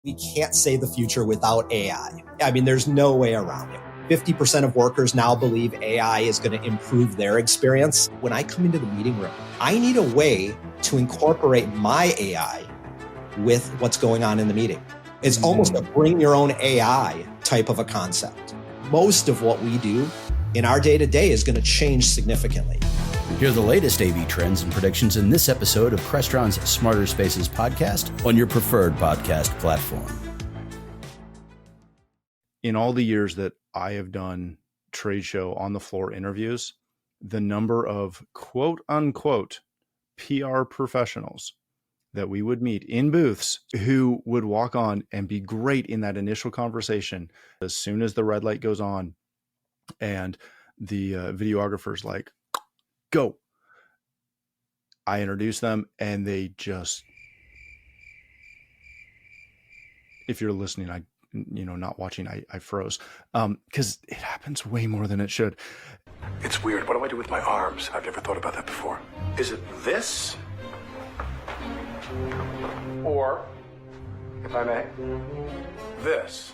We can't say the future without AI. I mean, there's no way around it. 50% of workers now believe AI is going to improve their experience. When I come into the meeting room, I need a way to incorporate my AI with what's going on in the meeting. It's almost a bring your own AI type of a concept. Most of what we do in our day-to-day is going to change significantly. Hear the latest AV trends and predictions in this episode of Crestron's Smarter Spaces podcast on your preferred podcast platform. In all the years that I have done trade show on the floor interviews, the number of quote unquote PR professionals that we would meet in booths who would walk on and be great in that initial conversation as soon as the red light goes on and the videographer's like, go. I introduce them and they just, if you're listening, not watching, I froze because it happens way more than it should. It's weird. What do I do with my arms? I've never thought about that before. Is it this? Or, if I may, this?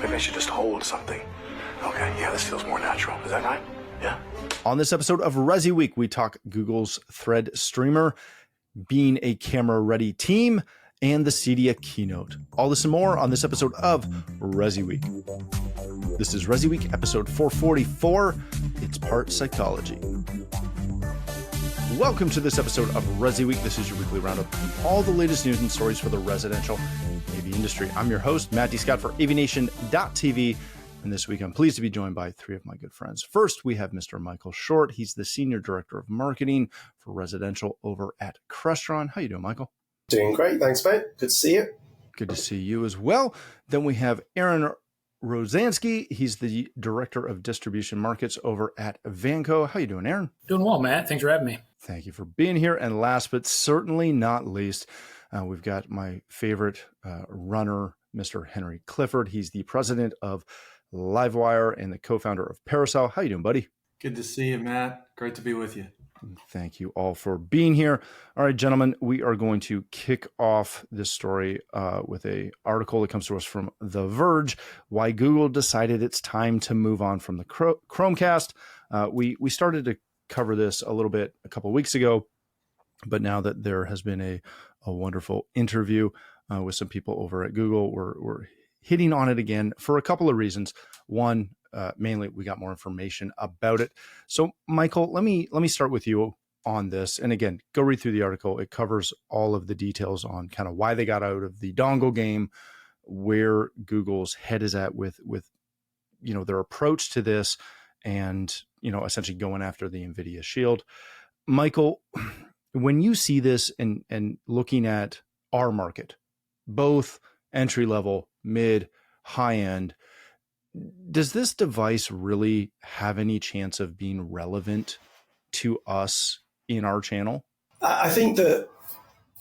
Maybe I should just hold something. Okay, yeah, this feels more natural. Is that right? Yeah. On this episode of ResiWeek, we talk Google's Thread streamer, being a camera-ready team, and the CEDIA keynote. All this and more on this episode of ResiWeek. This is ResiWeek, episode 444. It's part psychology. Welcome to this episode of ResiWeek. This is your weekly roundup of all the latest news and stories for the residential AV industry. I'm your host, Matt D. Scott for AVNation.tv. And this week, I'm pleased to be joined by three of my good friends. First, we have Mr. Michael Short. He's the Senior Director of Marketing for Residential over at Crestron. How you doing, Michael? Doing great. Thanks, mate. Good to see you. Good to see you as well. Then we have Aaron Rozanski. He's the Director of Distribution Markets over at Vanco. How you doing, Aaron? Doing well, Matt. Thanks for having me. Thank you for being here. And last but certainly not least, we've got my favorite runner, Mr. Henry Clifford. He's the President of Livewire and the co-founder of Parasol. How you doing, buddy? Good to see you, Matt. Great to be with you. Thank you all for being here. All right, gentlemen, we are going to kick off this story with an article that comes to us from The Verge, why Google decided it's time to move on from the Chromecast. We started to cover this a little bit a couple of weeks ago, but now that there has been a wonderful interview with some people over at Google, we're hitting on it again for a couple of reasons. One, mainly we got more information about it. So Michael, let me start with you on this. And again, go read through the article. It covers all of the details on kind of why they got out of the dongle game, where Google's head is at with their approach to this and, essentially going after the NVIDIA Shield. Michael, when you see this and looking at our market, both entry level, mid, high end, does this device really have any chance of being relevant to us in our channel? I think that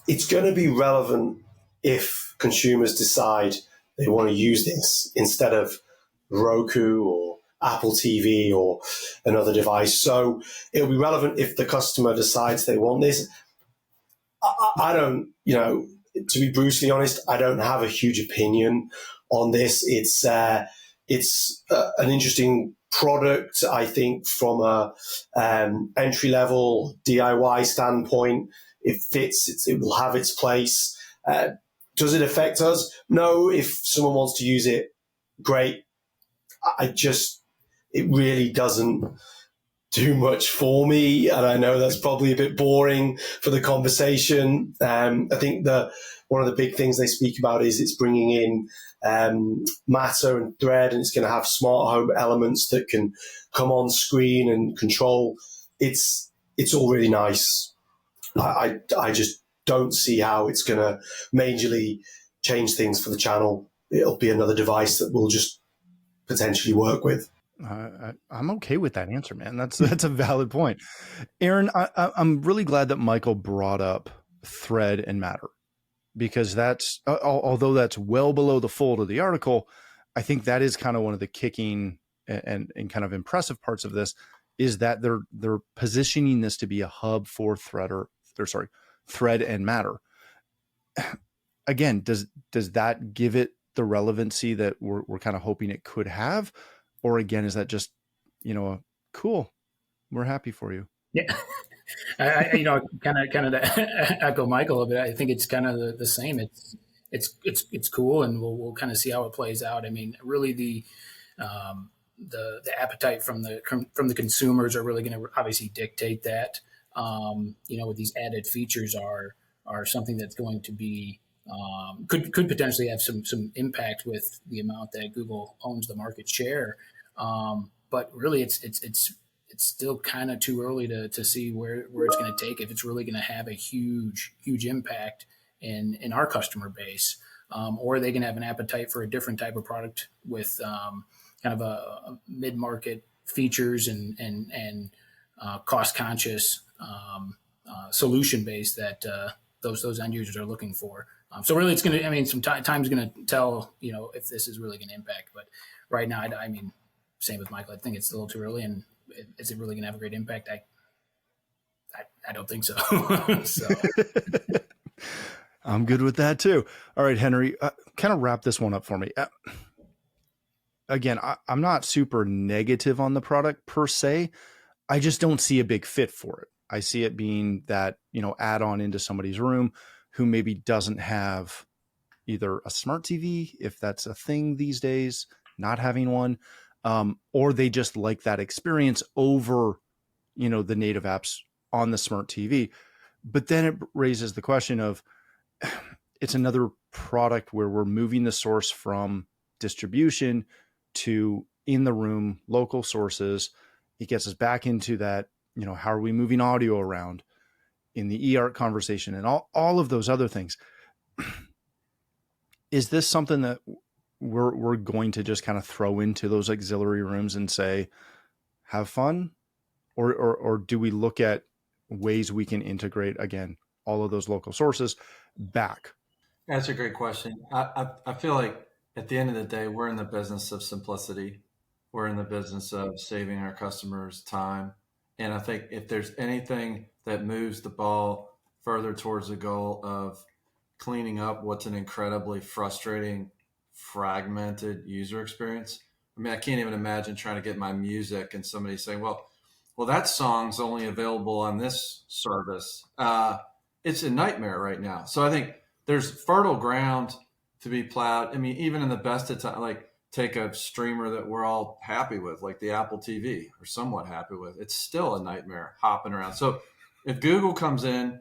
it's going to be relevant if consumers decide they want to use this instead of Roku or Apple TV or another device. So it'll be relevant if the customer decides they want this. I don't, to be brutally honest, I don't have a huge opinion on this. It's an interesting product, I think, from a entry level DIY standpoint. It fits. It will have its place. Does it affect us? No. If someone wants to use it, great. It really doesn't do much for me, and I know that's probably a bit boring for the conversation. I think one of the big things they speak about is it's bringing in Matter and Thread, and it's going to have smart home elements that can come on screen and control. It's all really nice. I just don't see how it's going to majorly change things for the channel. It'll be another device that we'll just potentially work with. I'm okay with that answer, man. That's a valid point. Aaron, I'm really glad that Michael brought up Thread and Matter, because that's, although that's well below the fold of the article, I think that is kind of one of the kicking and kind of impressive parts of this, is that they're positioning this to be a hub for Thread and Matter. again, does that give it the relevancy that we're kind of hoping it could have? Or again, is that just, cool, we're happy for you? Yeah. I kind of to echo Michael a bit. I think it's kind of the same. It's cool, and we'll kind of see how it plays out. I mean, really the appetite from the consumers are really going to obviously dictate that. With these added features are something that's going to be could potentially have some impact with the amount that Google owns the market share. But really, it's still kind of too early to see where it's going to take, if it's really going to have a huge impact in our customer base, or are they going to have an appetite for a different type of product with kind of a mid-market features and cost conscious solution base that those end users are looking for. So really, it's going to, some time's going to tell, if this is really going to impact. But right now, I mean, same with Michael. I think it's a little too early, and is it really going to have a great impact? I don't think so. So I'm good with that too. All right, Henry, kind of wrap this one up for me. Again, I'm not super negative on the product per se. I just don't see a big fit for it. I see it being that, add on into somebody's room who maybe doesn't have either a smart TV, if that's a thing these days, not having one, or they just like that experience over, the native apps on the smart TV. But then it raises the question of, it's another product where we're moving the source from distribution to in the room, local sources. It gets us back into that, how are we moving audio around in the eARC conversation and all of those other things. Is this something that we're going to just kind of throw into those auxiliary rooms and say, have fun? Or do we look at ways we can integrate, again, all of those local sources back? That's a great question. I feel like at the end of the day, we're in the business of simplicity. We're in the business of saving our customers time. And I think if there's anything that moves the ball further towards the goal of cleaning up what's an incredibly frustrating, fragmented user experience. I mean, I can't even imagine trying to get my music and somebody saying, well, that song's only available on this service. It's a nightmare right now. So I think there's fertile ground to be plowed. I mean, even in the best of time, like take a streamer that we're all happy with, like the Apple TV, or somewhat happy with, it's still a nightmare hopping around. So if Google comes in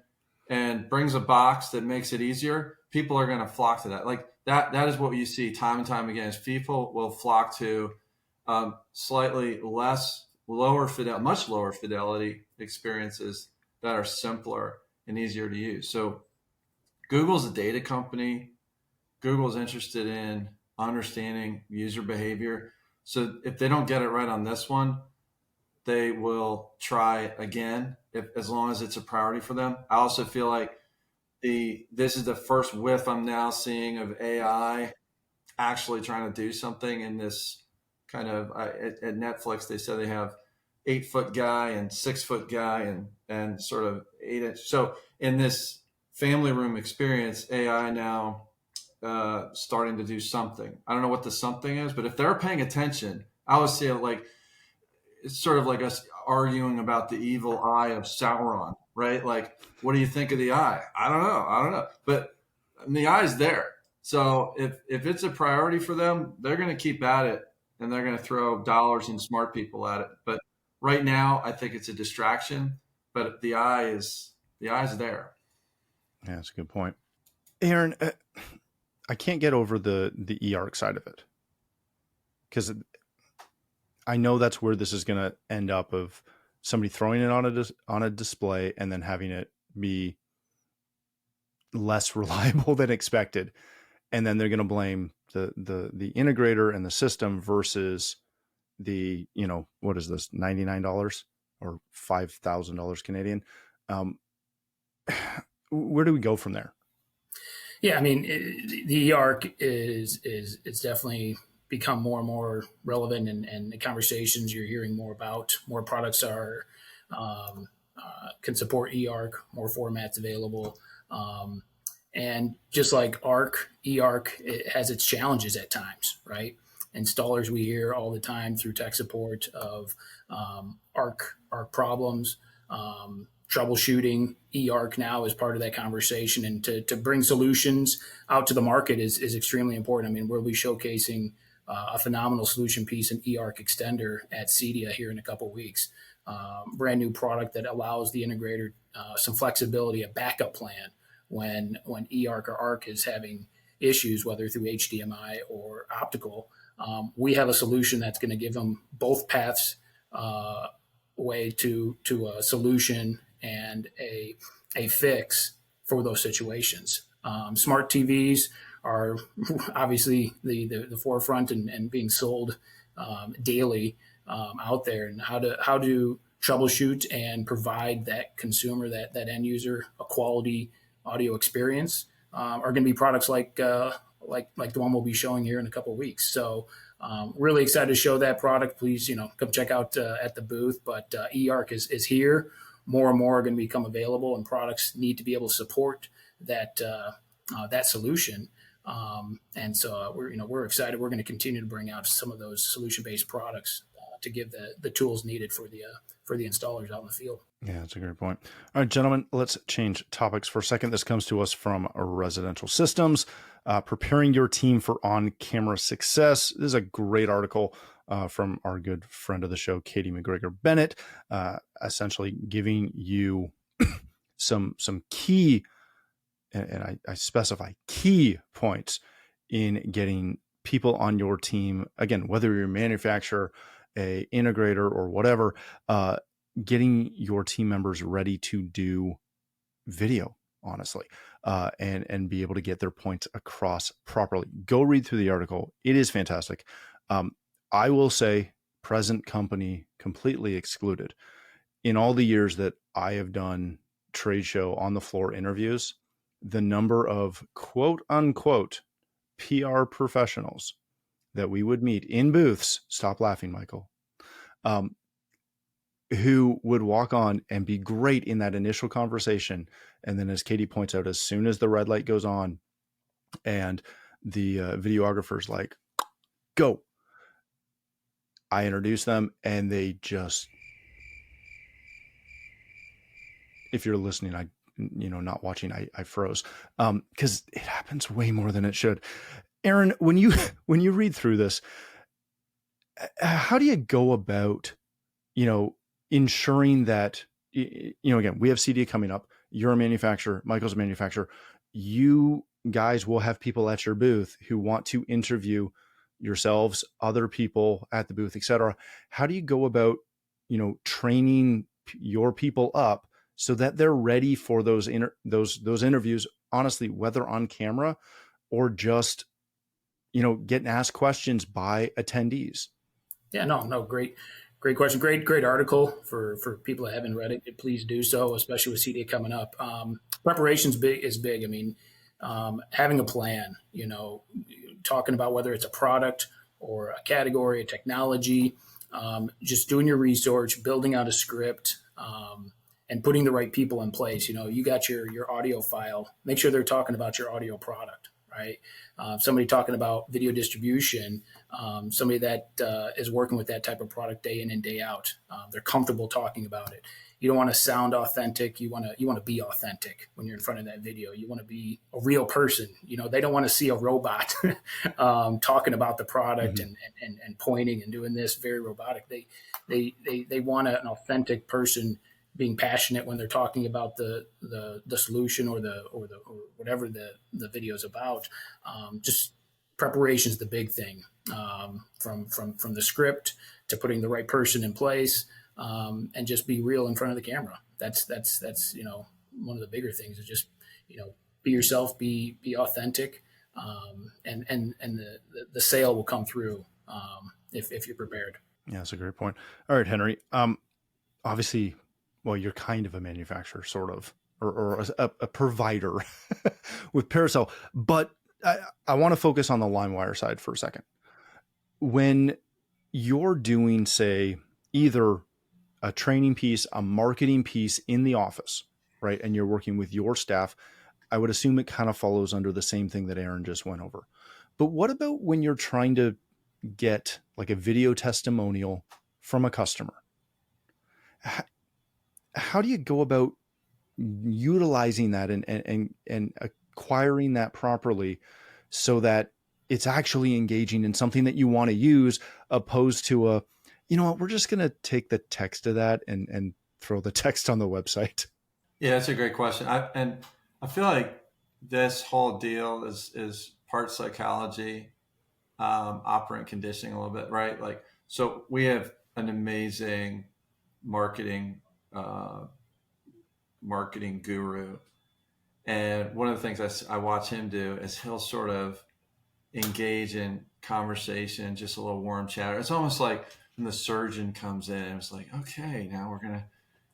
and brings a box that makes it easier, people are going to flock to that. Like that is what you see time and time again, is people will flock to slightly much lower fidelity experiences that are simpler and easier to use. So Google's a data company. Google's interested in understanding user behavior. So if they don't get it right on this one, they will try again, as long as it's a priority for them. I also feel like this is the first whiff I'm now seeing of AI actually trying to do something in this kind of, at Netflix, they said they have 8-foot guy and 6-foot guy and sort of 8-inch. So in this family room experience, AI now starting to do something. I don't know what the something is, but if they're paying attention, I always see it like, it's sort of like us arguing about the evil eye of Sauron, right? Like, what do you think of the eye? I don't know. But the eye's there. So if it's a priority for them, they're going to keep at it, and they're going to throw dollars and smart people at it. But right now, I think it's a distraction, but the eye's there. Yeah, that's a good point. Aaron, I can't get over the eARC side of it, because I know that's where this is going to end up, of somebody throwing it on a display and then having it be less reliable than expected. And then they're going to blame the integrator and the system versus the, what is this, $99 or $5,000 Canadian? Where do we go from there? Yeah, I mean, the eARC it's definitely become more and more relevant, and the conversations you're hearing more about. More products are can support eARC, more formats available, And just like eARC, it has its challenges at times, right? Installers, we hear all the time through tech support of ARC problems, troubleshooting. eARC now is part of that conversation, and to bring solutions out to the market is extremely important. I mean, we'll be showcasing a phenomenal solution piece, an eARC extender at CEDIA here in a couple of weeks. Brand new product that allows the integrator some flexibility, a backup plan when eARC or ARC is having issues, whether through HDMI or optical. We have a solution that's going to give them both paths way to a solution and a fix for those situations. Smart TVs are obviously the forefront and being sold daily out there, and how to troubleshoot and provide that consumer, that end user, a quality audio experience are going to be products like the one we'll be showing here in a couple of weeks. So really excited to show that product. Please, come check out at the booth. But eARC is here. More and more are going to become available, and products need to be able to support that solution. And so we're excited. We're going to continue to bring out some of those solution-based products to give the tools needed for the installers out in the field. Yeah, that's a great point. All right, gentlemen, let's change topics for a second. This comes to us from Residential Systems, preparing your team for on-camera success. This is a great article from our good friend of the show, Katie McGregor Bennett, essentially giving you some key, and I specify key points in getting people on your team. Again, whether you're a manufacturer, a integrator, or whatever, getting your team members ready to do video, honestly, and be able to get their points across properly. Go read through the article. It is fantastic. I will say, present company completely excluded. In all the years that I have done trade show on the floor interviews, the number of quote unquote PR professionals that we would meet in booths, stop laughing, Michael, who would walk on and be great in that initial conversation. And then, as Katie points out, as soon as the red light goes on and the videographer's like, go, I introduce them, and they just, if you're listening, not watching, I froze, because it happens way more than it should. Aaron, when you read through this, how do you go about, ensuring that, again, we have CEDIA coming up. You're a manufacturer. Michael's a manufacturer. You guys will have people at your booth who want to interview yourselves, other people at the booth, et cetera. How do you go about, training your people up so that they're ready for those interviews, honestly, whether on camera or just, getting asked questions by attendees? Yeah, no, great question. Great article for people that haven't read it. Please do so, especially with CEDIA coming up. Preparation's big. I mean, having a plan, talking about whether it's a product or a category, a technology, just doing your research, building out a script, and putting the right people in place. You got your audio file, make sure they're talking about your audio product, right? Somebody talking about video distribution, somebody that is working with that type of product day in and day out. They're comfortable talking about it. You don't want to sound authentic. You want to be authentic when you're in front of that video. You want to be a real person. They don't want to see a robot talking about the product and pointing and doing this very robotic. They want an authentic person being passionate when they're talking about the solution or whatever the video is about. Just preparation is the big thing, from the script to putting the right person in place, and just be real in front of the camera. That's one of the bigger things is just be yourself, be authentic, and the sale will come through if you're prepared. Yeah, that's a great point. All right, Henry. Obviously, well, you're kind of a manufacturer, sort of, or a provider with Paracel, but I want to focus on the Livewire side for a second. When you're doing, say, either a training piece, a marketing piece in the office, right, and you're working with your staff, I would assume it kind of follows under the same thing that Aaron just went over. But what about when you're trying to get like a video testimonial from a customer? How do you go about utilizing that and acquiring that properly so that it's actually engaging in something that you want to use, opposed to a, you know what, we're just going to take the text of that and throw the text on the website? Yeah, that's a great question. I feel like this whole deal is part psychology, operant conditioning a little bit, right? Like, so we have an amazing marketing guru. And one of the things I watch him do is he'll sort of engage in conversation, just a little warm chatter. It's almost like when the surgeon comes in, it's like, okay, now we're going to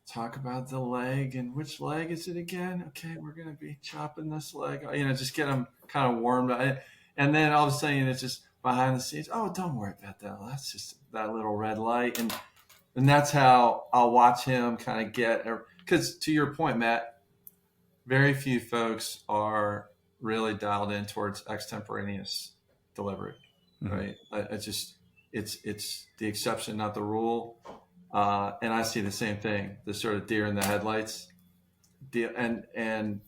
talk about the leg, and which leg is it again? Okay, we're going to be chopping this leg, just get them kind of warmed up. And then all of a sudden it's just behind the scenes. Oh, don't worry about that. That's just that little red light. And that's how I'll watch him kind of get, because to your point, Matt, very few folks are really dialed in towards extemporaneous delivery, right? It's the exception, not the rule. And I see the same thing, the sort of deer in the headlights, and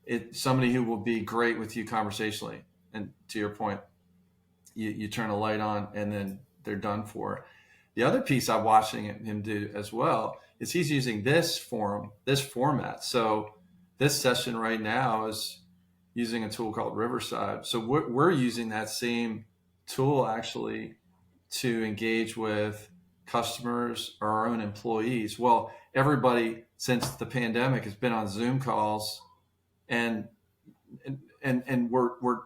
it's somebody who will be great with you conversationally. And to your point, you turn a light on and then they're done for. The other piece I'm watching him do as well is he's using this format. So this session right now is using a tool called Riverside. So we're using that same tool actually to engage with customers or our own employees. Well, everybody since the pandemic has been on Zoom calls, and we're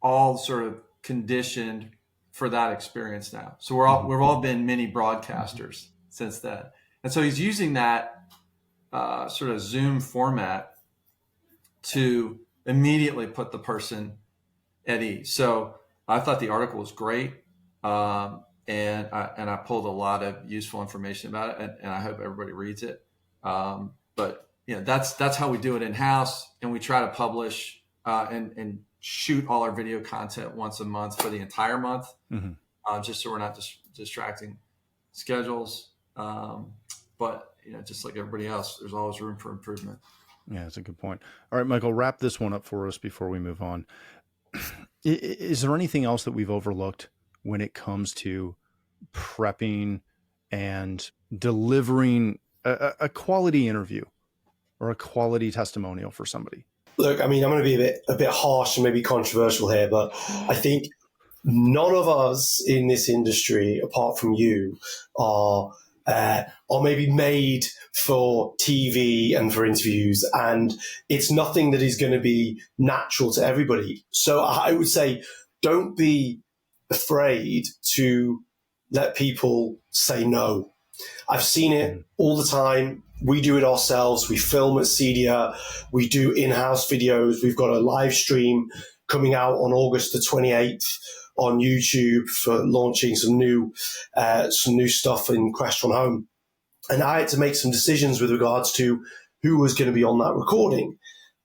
all sort of conditioned for that experience now. So we've all been mini broadcasters since then. And so he's using that sort of Zoom format to immediately put the person at ease. So I thought the article was great. And I pulled a lot of useful information about it, and I hope everybody reads it. But that's how we do it in house, and we try to publish and shoot all our video content once a month for the entire month, just so we're not distracting schedules. But just like everybody else, there's always room for improvement. Yeah, that's a good point. All right, Michael, wrap this one up for us before we move on. Is there anything else that we've overlooked when it comes to prepping and delivering a quality interview or a quality testimonial for somebody? Look, I mean, I'm going to be a bit harsh and maybe controversial here, but I think none of us in this industry, apart from you, are maybe made for TV and for interviews, and it's nothing that is going to be natural to everybody. So I would say, don't be afraid to let people say no. I've seen it all the time. We do it ourselves. We film at CEDIA. We do in-house videos. We've got a live stream coming out on August the 28th on YouTube for launching some new stuff in Crestron Home. And I had to make some decisions with regards to who was going to be on that recording.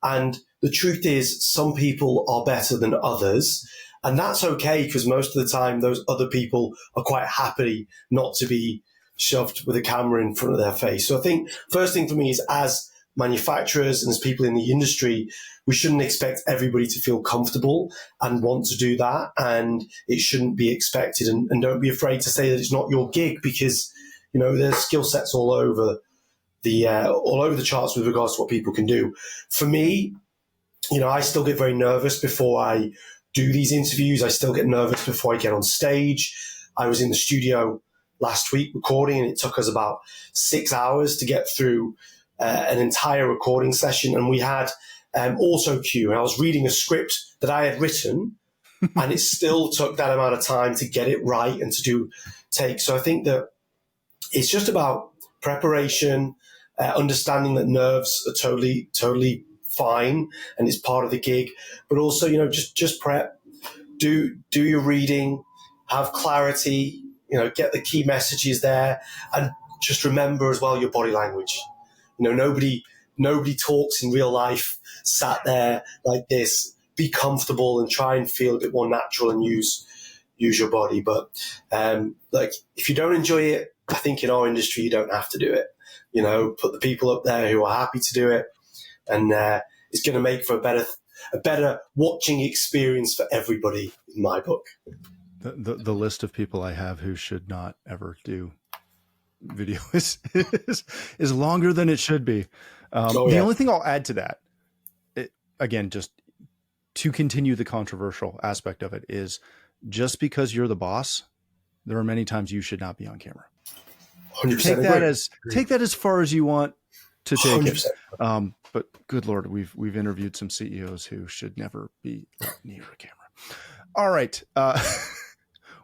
And the truth is, some people are better than others. And that's okay, because most of the time those other people are quite happy not to be shoved with a camera in front of their face. So I think first thing for me is, as manufacturers and as people in the industry, we shouldn't expect everybody to feel comfortable and want to do that. And it shouldn't be expected. And don't be afraid to say that it's not your gig, because there's skill sets all over the charts with regards to what people can do. For me, I still get very nervous before I do these interviews. I still get nervous before I get on stage. I was in the studio last week recording, and it took us about 6 hours to get through an entire recording session. And we had auto cue, and I was reading a script that I had written, and it still took that amount of time to get it right and to do takes. So I think that it's just about preparation, understanding that nerves are totally fine and it's part of the gig, but also, just prep, do your reading, have clarity, get the key messages there, and just remember as well your body language. Nobody talks in real life sat there like this, be comfortable and try and feel a bit more natural and use your body. But like, if you don't enjoy it, I think in our industry, you don't have to do it. You know, put the people up there who are happy to do it, and it's going to make for a better watching experience for everybody, in my book. The list of people I have who should not ever do video is longer than it should be. The only thing I'll add to that, again, just to continue the controversial aspect of it, is just because you're the boss, there are many times you should not be on camera. 100% Take that as far as you want to take 100%. it. But good Lord, we've interviewed some CEOs who should never be near a camera. All right.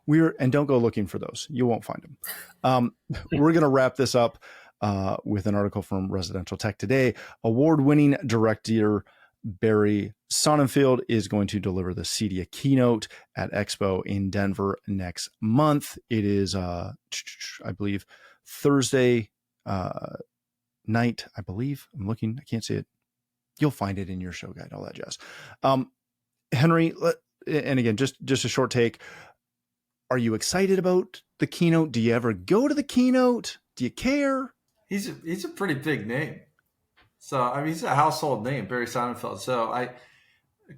And don't go looking for those. You won't find them. We're going to wrap this up with an article from Residential Tech Today. Award-winning director Barry Sonnenfeld is going to deliver the CEDIA keynote at Expo in Denver next month. It is, I believe, Thursday night, I believe. I'm looking. I can't see it. You'll find it in your show guide, all that jazz. Henry, and again, just a short take. Are you excited about the keynote? Do you ever go to the keynote? Do you care? He's a pretty big name. So, I mean, he's a household name, Barry Sonnenfeld. So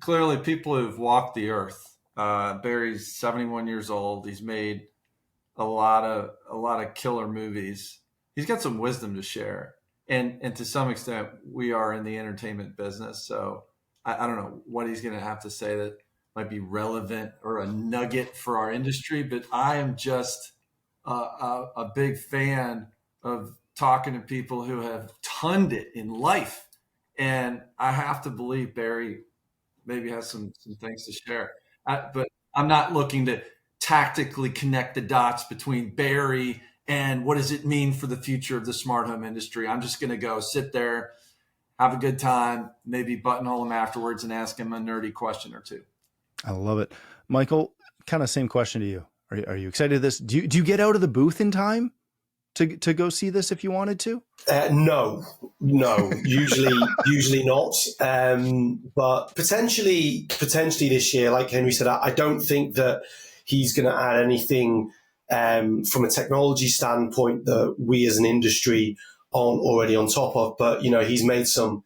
clearly people who've walked the earth. Barry's 71 years old. He's made a lot of killer movies. He's got some wisdom to share. And to some extent, we are in the entertainment business. So I don't know what he's going to have to say that might be relevant or a nugget for our industry, but I am just a big fan of talking to people who have tonned it in life. And I have to believe Barry maybe has some things to share. But I'm not looking to tactically connect the dots between Barry and what does it mean for the future of the smart home industry. I'm just going to go sit there, have a good time, maybe buttonhole him afterwards and ask him a nerdy question or two. I love it. Michael, kind of same question to you. Are you excited to this? Do you get out of the booth in time to go see this if you wanted to? No, usually not. But potentially this year, like Henry said, I don't think that he's going to add anything from a technology standpoint that we as an industry aren't already on top of. But, you know, he's made some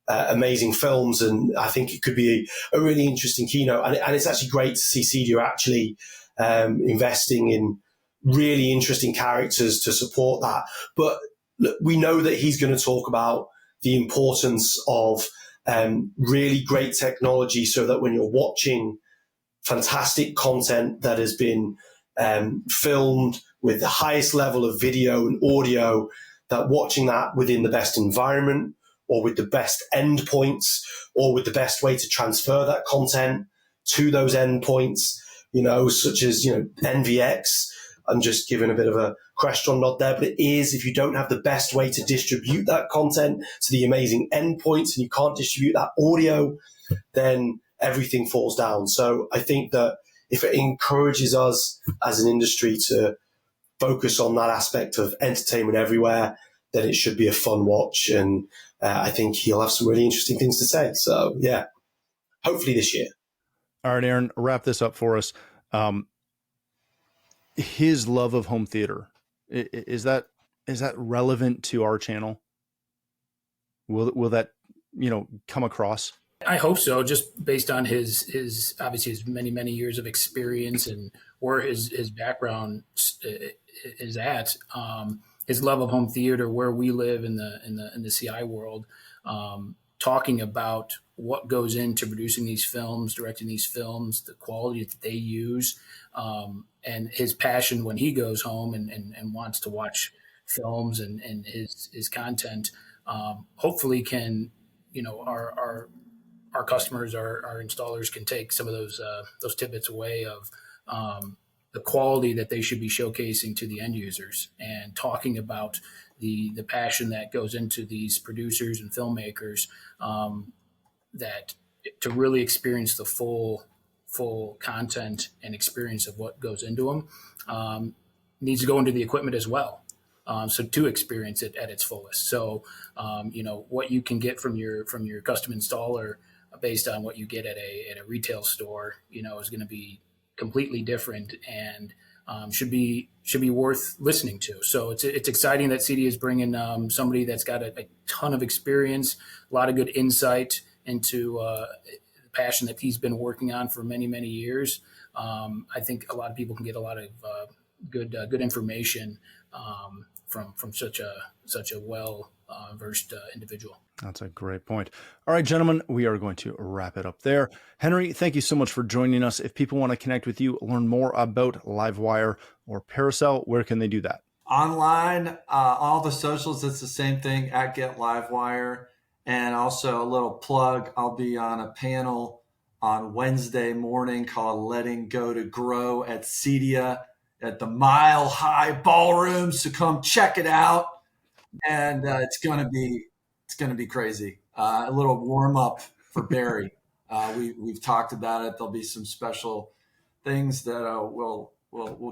amazing films, and I think it could be a really interesting keynote. And it's actually great to see CEDIA actually investing in really interesting characters to support that. But look, we know that he's going to talk about the importance of really great technology, so that when you're watching fantastic content that has been filmed with the highest level of video and audio, that watching that within the best environment, or with the best endpoints, or with the best way to transfer that content to those endpoints, you know, such as, you know, NVX. I'm just giving a bit of a Crestron nod there, but it is, if you don't have the best way to distribute that content to the amazing endpoints, and you can't distribute that audio, then everything falls down. So I think that if it encourages us as an industry to focus on that aspect of entertainment everywhere, then it should be a fun watch. And I think he'll have some really interesting things to say. So yeah, hopefully this year. All right, Aaron, wrap this up for us. His love of home theater, is that relevant to our channel? Will that, you know, come across? I hope so, just based on his obviously his many years of experience and where his background is at. His love of home theater, where we live in the CI world, talking about what goes into producing these films, directing these films, the quality that they use, and his passion when he goes home and wants to watch films and his content, hopefully can, you know, our customers, our installers can take some of those tidbits away of the quality that they should be showcasing to the end users, and talking about the passion that goes into these producers and filmmakers, that to really experience the full content and experience of what goes into them, needs to go into the equipment as well. so to experience it at its fullest. So, what you can get from your custom installer based on what you get at a retail store, is going to be completely different and should be worth listening to. So it's exciting that CEDIA is bringing somebody that's got a ton of experience, a lot of good insight into the passion that he's been working on for many, many years. I think a lot of people can get a lot of good information from such a well versed individual. That's a great point. All right, gentlemen, we are going to wrap it up there. Henry, thank you so much for joining us. If people want to connect with you, learn more about Livewire or Paracel, where can they do that? Online, all the socials, it's the same thing, at Get Livewire. And also a little plug, I'll be on a panel on Wednesday morning called Letting Go to Grow at CEDIA at the Mile High Ballroom. So come check it out. And it's going to be crazy. A little warm up for Barry. We've talked about it. There'll be some special things that we'll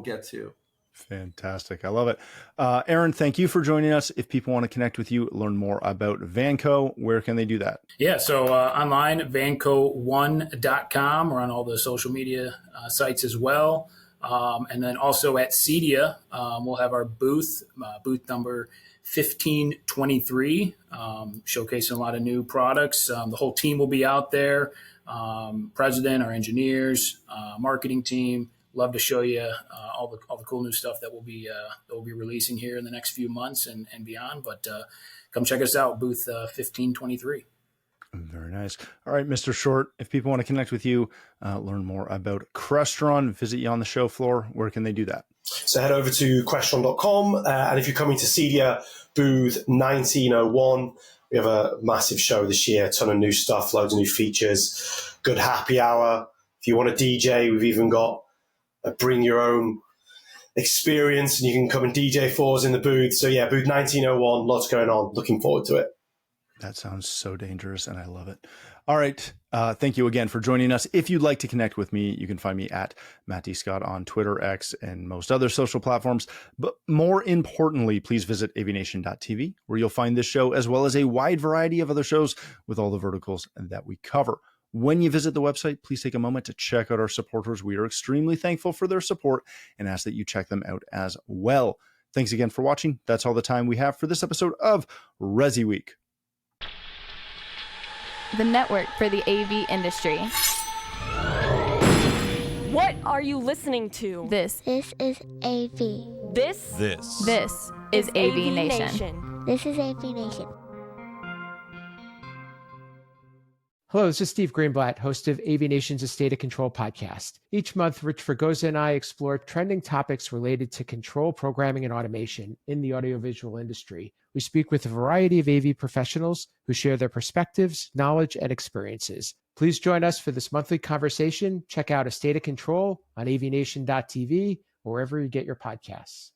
get to. Fantastic. I love it. Aaron, thank you for joining us. If people want to connect with you, learn more about Vanco, where can they do that? Yeah, so online, vanco1.com. We're on all the social media sites as well. And then also at CEDIA, we'll have our booth number 1523, showcasing a lot of new products. The whole team will be out there. President, our engineers, marketing team. Love to show you all the cool new stuff that we'll be releasing here in the next few months and beyond. But come check us out, booth 1523. Very nice. All right, Mr. Short, if people want to connect with you, learn more about Crestron, visit you on the show floor, where can they do that? So head over to Crestron.com. And if you're coming to CEDIA booth 1901, we have a massive show this year, a ton of new stuff, loads of new features, good happy hour. If you want to DJ, we've even got a bring your own experience and you can come and DJ for us in the booth. So yeah, booth 1901, lots going on. Looking forward to it. That sounds so dangerous, and I love it. All right. Thank you again for joining us. If you'd like to connect with me, you can find me at Matt D. Scott on Twitter, X, and most other social platforms. But more importantly, please visit AVNation.tv, where you'll find this show as well as a wide variety of other shows with all the verticals that we cover. When you visit the website, please take a moment to check out our supporters. We are extremely thankful for their support and ask that you check them out as well. Thanks again for watching. That's all the time we have for this episode of ResiWeek, the network for the AV industry. What are you listening to? This is AV. This is AVNation. This is AVNation. Hello, this is Steve Greenblatt, host of AVNation's Estate of Control podcast. Each month, Rich Fregosa and I explore trending topics related to control programming and automation in the audiovisual industry. We speak with a variety of AV professionals who share their perspectives, knowledge, and experiences. Please join us for this monthly conversation. Check out Estate of Control on avnation.tv or wherever you get your podcasts.